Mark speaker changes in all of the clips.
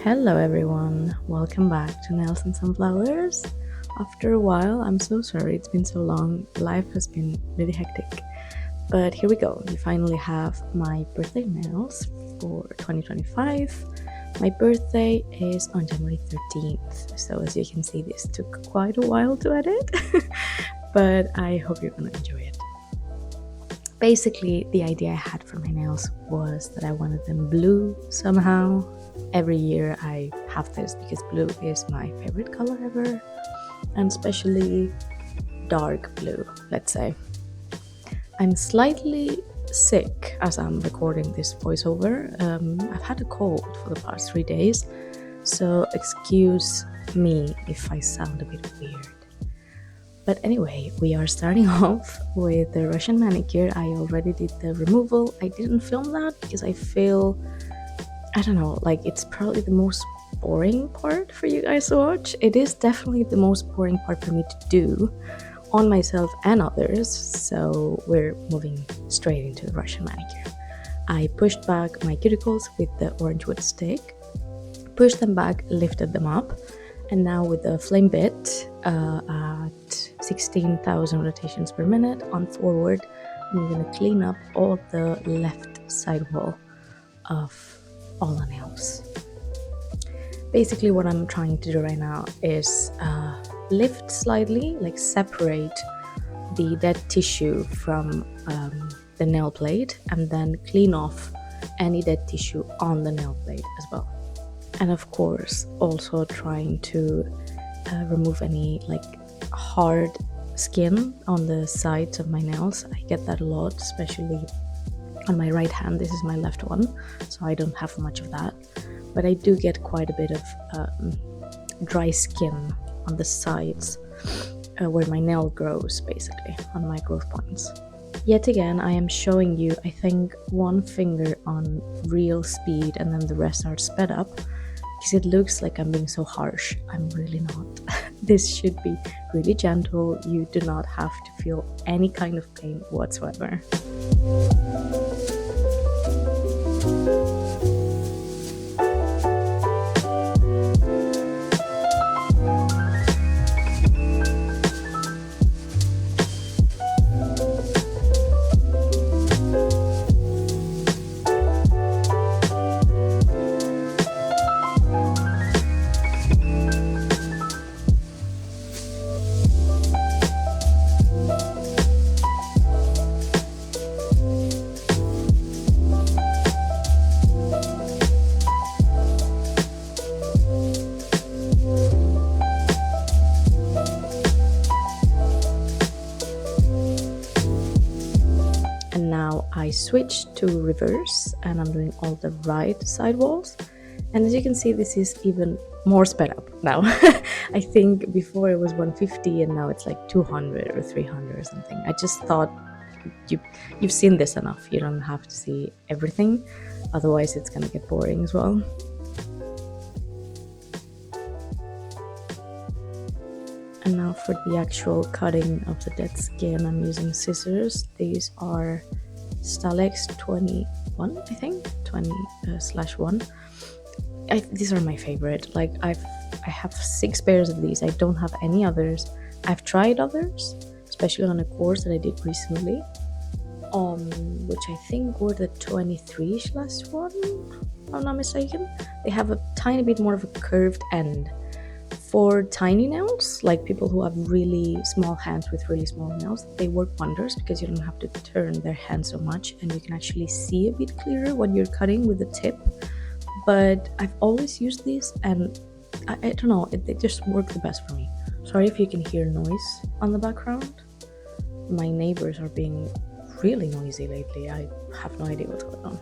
Speaker 1: Hello everyone, welcome back to Nails and Sunflowers. After a while, I'm so sorry it's been so long, life has been really hectic. But here we go, we finally have my birthday nails for 2025. My birthday is on January 13th, so as you can see this took quite a while to edit, but I hope you're gonna enjoy it. Basically, the idea I had for my nails was that I wanted them blue somehow. Every year I have this because blue is my favorite color ever, and especially dark blue, let's say. I'm slightly sick as I'm recording this voiceover. I've had a cold for the past 3 days, so excuse me if I sound a bit weird. But anyway, we are starting off with the Russian manicure. I already did the removal. I didn't film that because I feel, I don't know, like it's probably the most boring part for you guys to watch. It is definitely the most boring part for me to do on myself and others, so we're moving straight into the Russian manicure. I pushed back my cuticles with the orange wood stick, pushed them back, lifted them up, and now with the flame bit at 16,000 rotations per minute on forward, I'm going to clean up all the left side wall of all the nails. Basically what I'm trying to do right now is lift slightly, like separate the dead tissue from the nail plate, and then clean off any dead tissue on the nail plate as well. And of course also trying to remove any like hard skin on the sides of my nails. I get that a lot, especially on my right hand. This is my left one, so I don't have much of that, but I do get quite a bit of dry skin on the sides where my nail grows, basically on my growth points. Yet again, I am showing you, I think, one finger on real speed and then the rest are sped up, because it looks like I'm being so harsh. I'm really not. This should be really gentle. You do not have to feel any kind of pain whatsoever. And now I switched to reverse and I'm doing all the right side walls. And as you can see, this is even more sped up now. I think before it was 150 and now it's like 200 or 300 or something. I just thought you've seen this enough. You don't have to see everything. Otherwise it's gonna get boring as well. And now for the actual cutting of the dead skin, I'm using scissors. These are Stalex 21, I think, 20/1. These are my favorite. Like I have 6 pairs of these. I don't have any others. I've tried others, especially on a course that I did recently, which I think were the 23/1, if I'm not mistaken. They have a tiny bit more of a curved end. For tiny nails, like people who have really small hands with really small nails, they work wonders because you don't have to turn their hands so much and you can actually see a bit clearer what you're cutting with the tip. But I've always used these and I don't know, they just work the best for me. Sorry if you can hear noise on the background. My neighbors are being really noisy lately. I have no idea what's going on.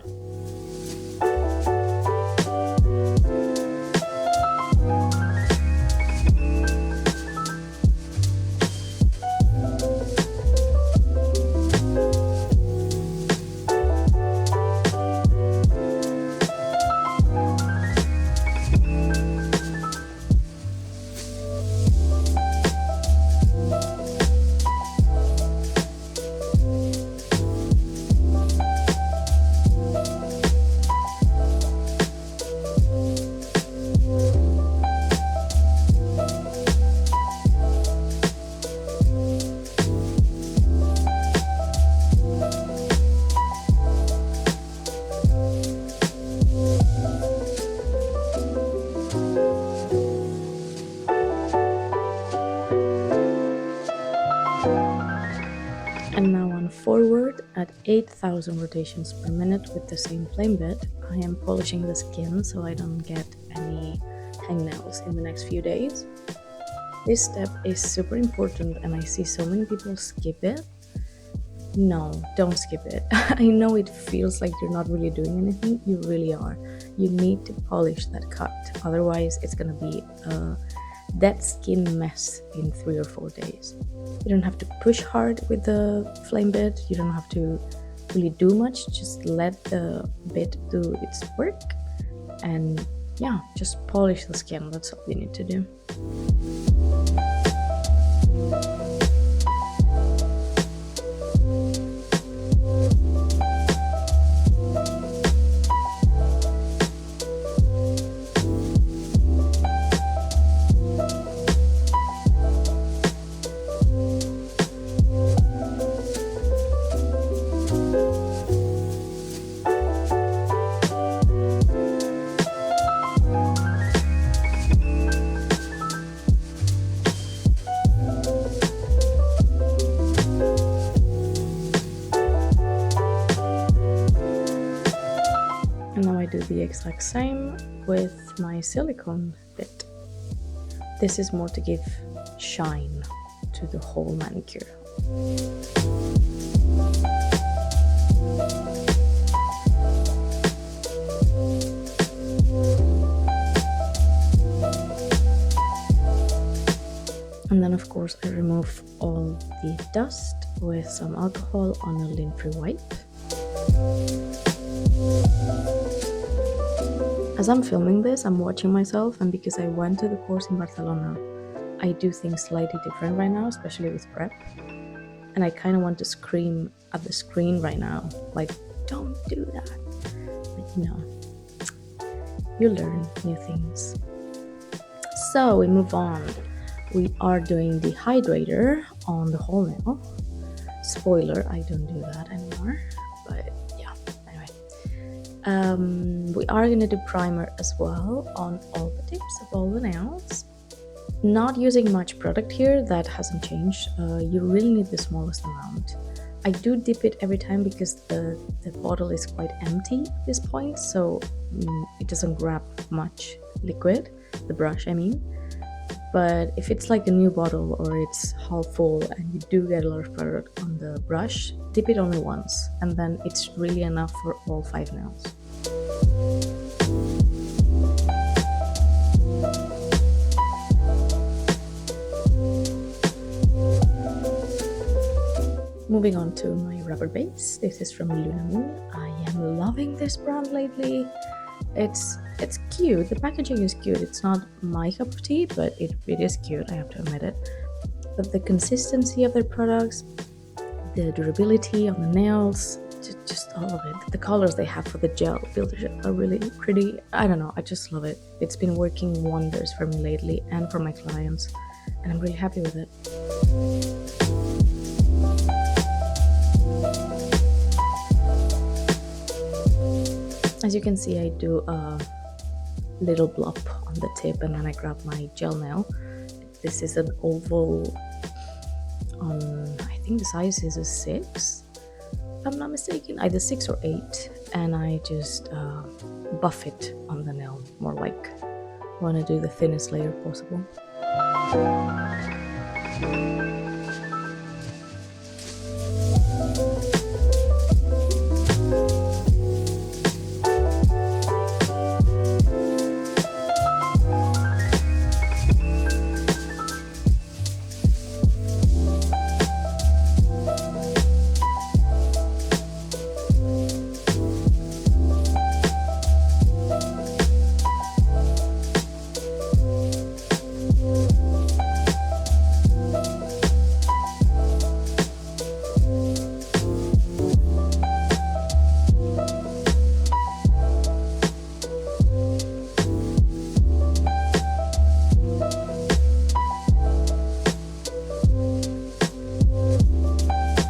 Speaker 1: 8,000 rotations per minute with the same flame bit. I am polishing the skin so I don't get any hangnails in the next few days. This step is super important and I see so many people skip it. No, don't skip it. I know it feels like you're not really doing anything. You really are. You need to polish that cut. Otherwise, it's gonna be a dead skin mess in 3 or 4 days. You don't have to push hard with the flame bit. You don't have to really do much. Just let the bit do its work. And yeah, just polish the skin. That's all you need to do. And now I do the exact same with my silicone bit. This is more to give shine to the whole manicure. And then of course I remove all the dust with some alcohol on a lint-free wipe. As I'm filming this, I'm watching myself, and because I went to the course in Barcelona, I do things slightly different right now, especially with prep. And I kind of want to scream at the screen right now, like, don't do that. But you know, you learn new things. So we move on. We are doing the hydrator on the whole nail. Spoiler, I don't do that anymore, but yeah, anyway. We are going to do primer as well on all the tips of all the nails. Not using much product here, that hasn't changed. You really need the smallest amount. I do dip it every time because the bottle is quite empty at this point, so it doesn't grab much liquid, the brush I mean. But if it's like a new bottle or it's half full and you do get a lot of product on the brush, dip it only once, and then it's really enough for all 5 nails. Moving on to my rubber base. This is from Luna Moon. I am loving this brand lately. It's cute. The packaging is cute. It's not my cup of tea, but it is cute, I have to admit it. But the consistency of their products, the durability on the nails, just all of it. The colors they have for the gel, builder gel, are really pretty. I don't know, I just love it. It's been working wonders for me lately and for my clients, and I'm really happy with it. As you can see, I do a little blob on the tip and then I grab my gel nail. This is an oval on, I think the size is a 6, if I'm not mistaken, either 6 or 8, and I just buff it on the nail, more like I want to do the thinnest layer possible.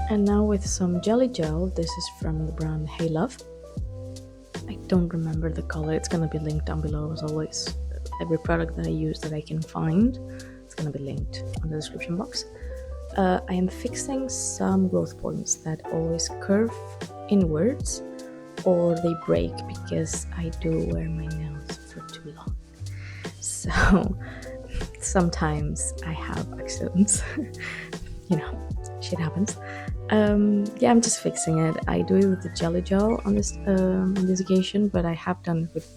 Speaker 1: And now with some jelly gel. This is from the brand Hey Love. I don't remember the color. It's gonna be linked down below as always. Every product that I use that I can find, it's gonna be linked on the description box. I am fixing some growth points that always curve inwards or they break because I do wear my nails for too long. So sometimes I have accidents. You know, shit happens. Yeah, I'm just fixing it. I do it with the jelly gel on this occasion, but I have done it with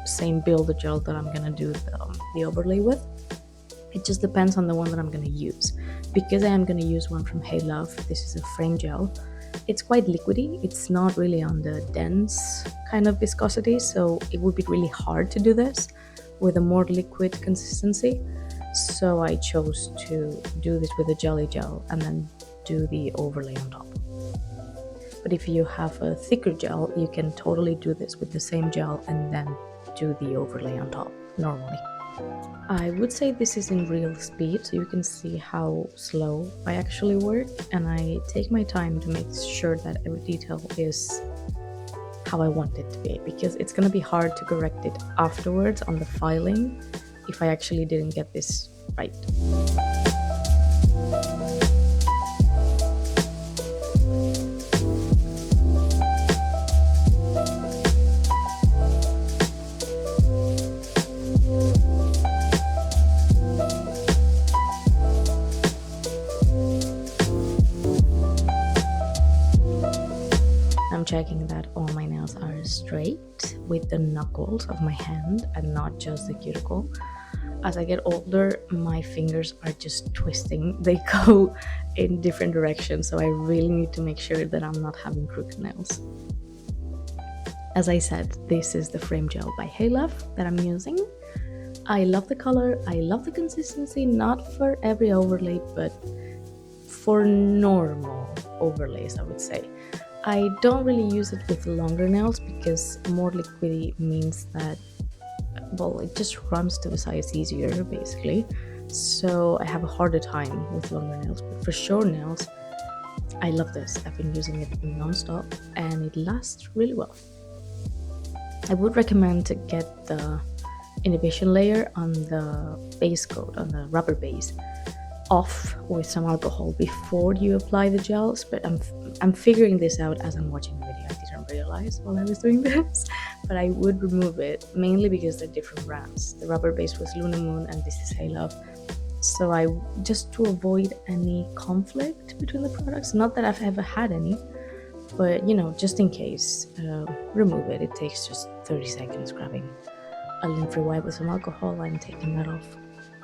Speaker 1: same builder gel that I'm gonna do the overlay with. It just depends on the one that I'm gonna use. Because I am gonna use one from Hey Love, this is a frame gel. It's quite liquidy, it's not really on the dense kind of viscosity, so it would be really hard to do this with a more liquid consistency. So I chose to do this with a jelly gel and then do the overlay on top. But if you have a thicker gel, you can totally do this with the same gel and then do the overlay on top normally. I would say this is in real speed, so you can see how slow I actually work, and I take my time to make sure that every detail is how I want it to be, because it's gonna be hard to correct it afterwards on the filing if I actually didn't get this right. I'm checking that all my nails are straight with the knuckles of my hand and not just the cuticle. As I get older, my fingers are just twisting. They go in different directions, so I really need to make sure that I'm not having crooked nails. As I said, this is the frame gel by Hey Love that I'm using. I love the color, I love the consistency, not for every overlay, but for normal overlays, I would say. I don't really use it with longer nails because more liquidy means that, well, it just runs to the size easier, basically. So I have a harder time with longer nails, but for short nails, I love this. I've been using it non-stop and it lasts really well. I would recommend to get the inhibition layer on the base coat, on the rubber base, off with some alcohol before you apply the gels, but I'm figuring this out as I'm watching the video. I didn't realize while I was doing this, but I would remove it mainly because they're different brands. The rubber base was Luna Moon and this is Hey Love. So I just to avoid any conflict between the products, not that I've ever had any, but you know, just in case, remove it. It takes just 30 seconds grabbing a lint-free wipe with some alcohol and taking that off.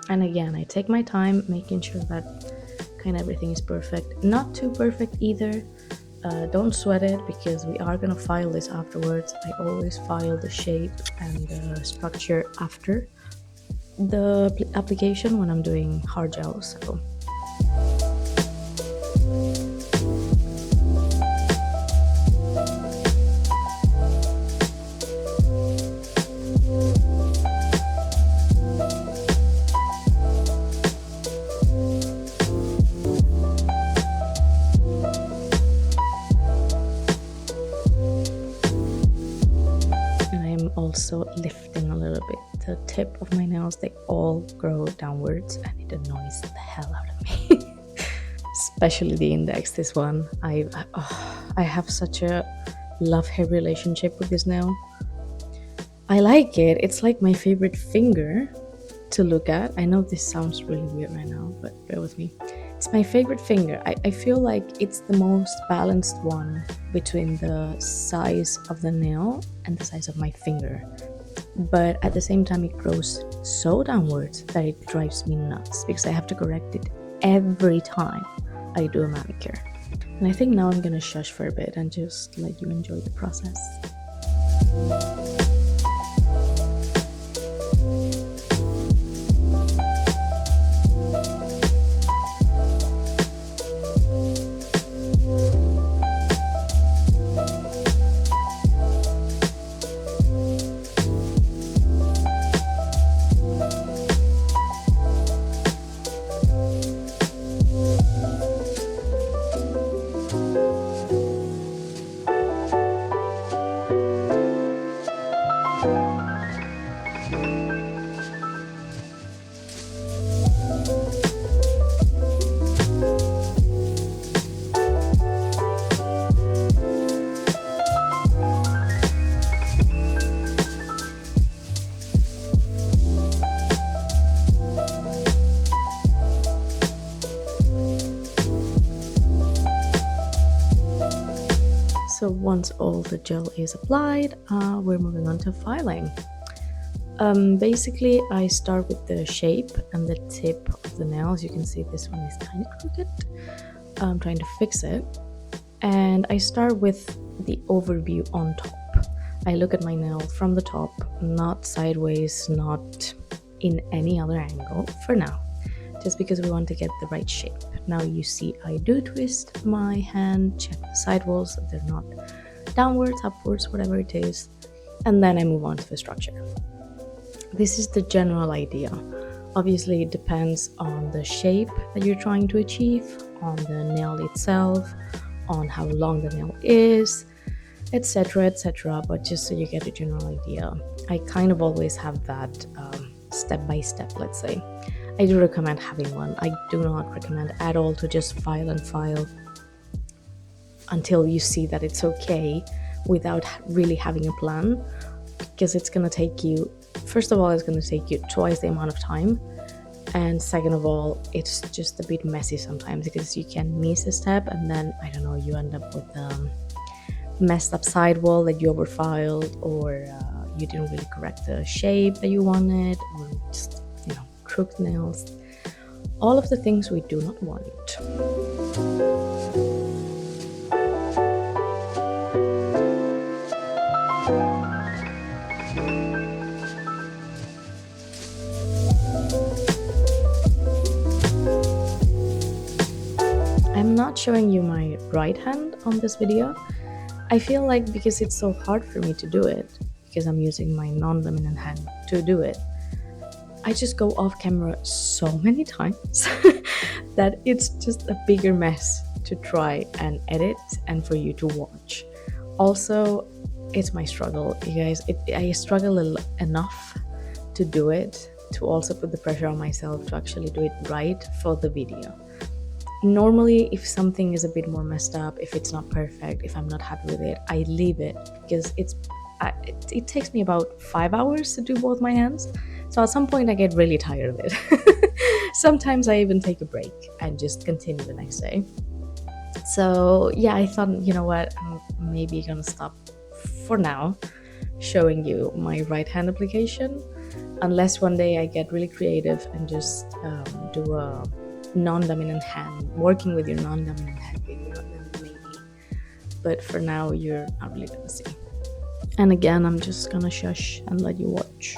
Speaker 1: And again, I take my time making sure that kind of everything is perfect. Not too perfect either. Don't sweat it because we are gonna file this afterwards. I always file the shape and the structure after the application when I'm doing hard gels. So also lifting a little bit the tip of my nails. They all grow downwards and it annoys the hell out of me. Especially the index, this one. I have such a love-hate relationship with this nail. I like it. It's like my favorite finger to look at. I know this sounds really weird right now, but bear with me. It's my favorite finger. I feel like it's the most balanced one between the size of the nail and the size of my finger. But at the same time, it grows so downwards that it drives me nuts because I have to correct it every time I do a manicure. And I think now I'm gonna shush for a bit and just let you enjoy the process. once all the gel is applied, we're moving on to filing. Basically, I start with the shape and the tip of the nail. As you can see, this one is kind of crooked. I'm trying to fix it. And I start with the overview on top. I look at my nail from the top, not sideways, not in any other angle for now, just because we want to get the right shape. Now you see I do twist my hand, check the sidewalls, that they're not downwards, upwards, whatever it is, and then I move on to the structure. This is the general idea. Obviously, it depends on the shape that you're trying to achieve, on the nail itself, on how long the nail is, etc., etc. But just so you get a general idea, I kind of always have that step by step, let's say. I do recommend having one. I do not recommend at all to just file and file until you see that it's okay without really having a plan, because it's going to take you, first of all, it's going to take you twice the amount of time, and second of all, it's just a bit messy sometimes because you can miss a step and then, I don't know, you end up with messed up sidewall that you overfiled, or you didn't really correct the shape that you wanted, or just, crooked nails. All of the things we do not want. I'm not showing you my right hand on this video. I feel like because it's so hard for me to do it, because I'm using my non-dominant hand to do it, I just go off camera so many times that it's just a bigger mess to try and edit and for you to watch. Also, it's my struggle, you guys. I struggle enough to do it, to also put the pressure on myself to actually do it right for the video. Normally, if something is a bit more messed up, if it's not perfect, if I'm not happy with it, I leave it, because it takes me about 5 hours to do both my hands. So at some point I get really tired of it. Sometimes I even take a break and just continue the next day. So yeah, I thought, you know what, I'm maybe gonna stop for now showing you my right hand application, unless one day I get really creative and just do a non-dominant hand, working with your non-dominant hand video, then maybe. But for now, you're not really gonna see. And again, I'm just gonna shush and let you watch.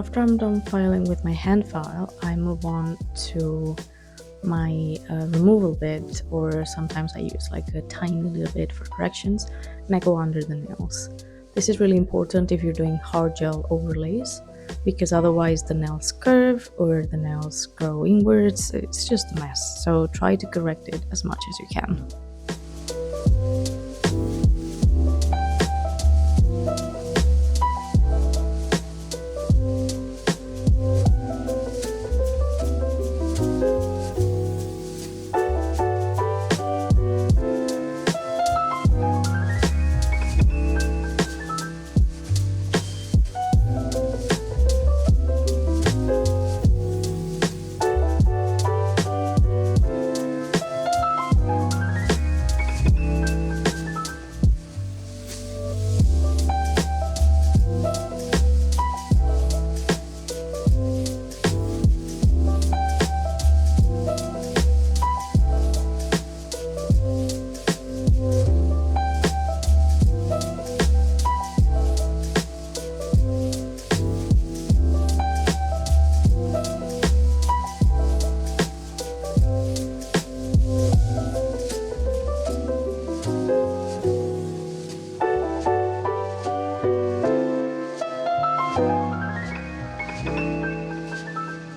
Speaker 1: after I'm done filing with my hand file, I move on to my removal bit, or sometimes I use like a tiny little bit for corrections, and I go under the nails. This is really important if you're doing hard gel overlays, because otherwise the nails curve or the nails grow inwards. It's just a mess, so try to correct it as much as you can.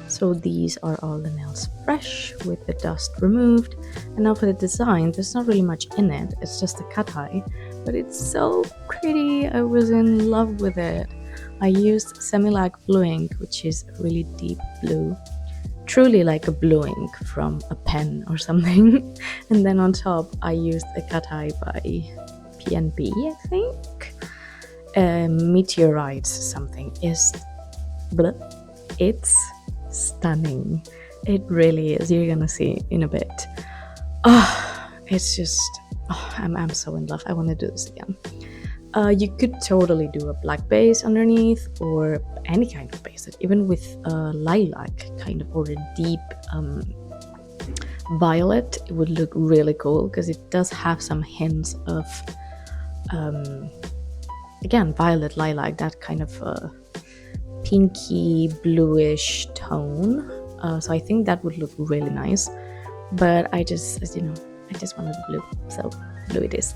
Speaker 1: So these are all the nails fresh with the dust removed. And now for the design, there's not really much in it, it's just a cat eye, but it's so pretty. I was in love with it. I used semi-lac blue ink, which is really deep blue, truly like a blue ink from a pen or something. And then on top I used a cat eye by PNB, I think. Meteorites something is blah. It's stunning. It really is. You're gonna see in a bit. It's just, I'm so in love. I want to do this again. You could totally do a black base underneath, or any kind of base, even with lilac kind of, or a deep violet. It would look really cool because it does have some hints of again, violet, lilac, that kind of pinky bluish tone. So I think that would look really nice, but I just, as you know, I just wanted the blue, so blue it is.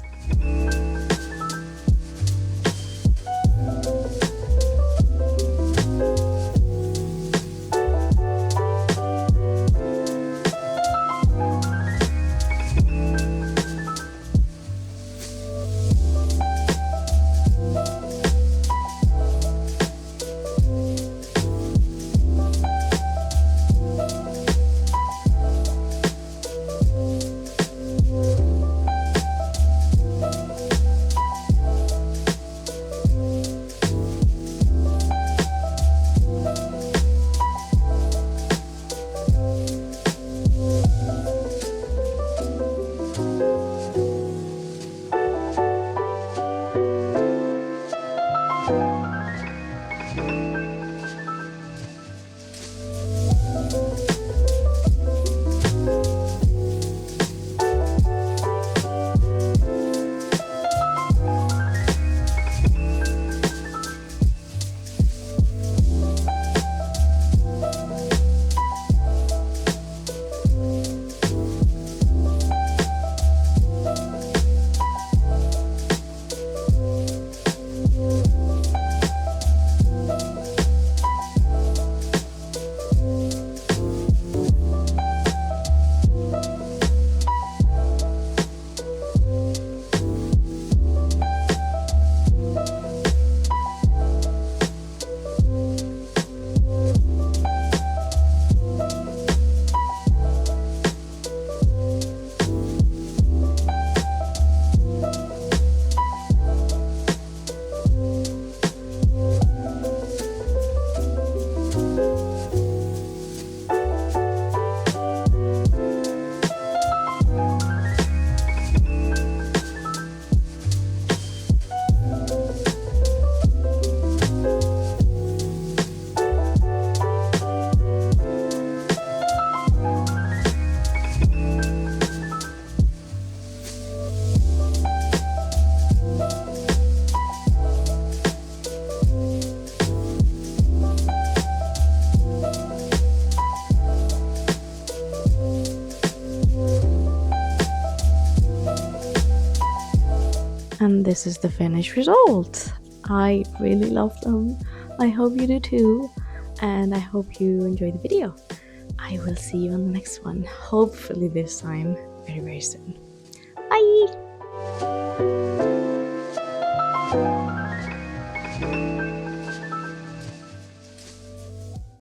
Speaker 1: And this is the finished result. I really love them. I hope you do too. And I hope you enjoy the video. I will see you on the next one. Hopefully this time very, very soon. Bye!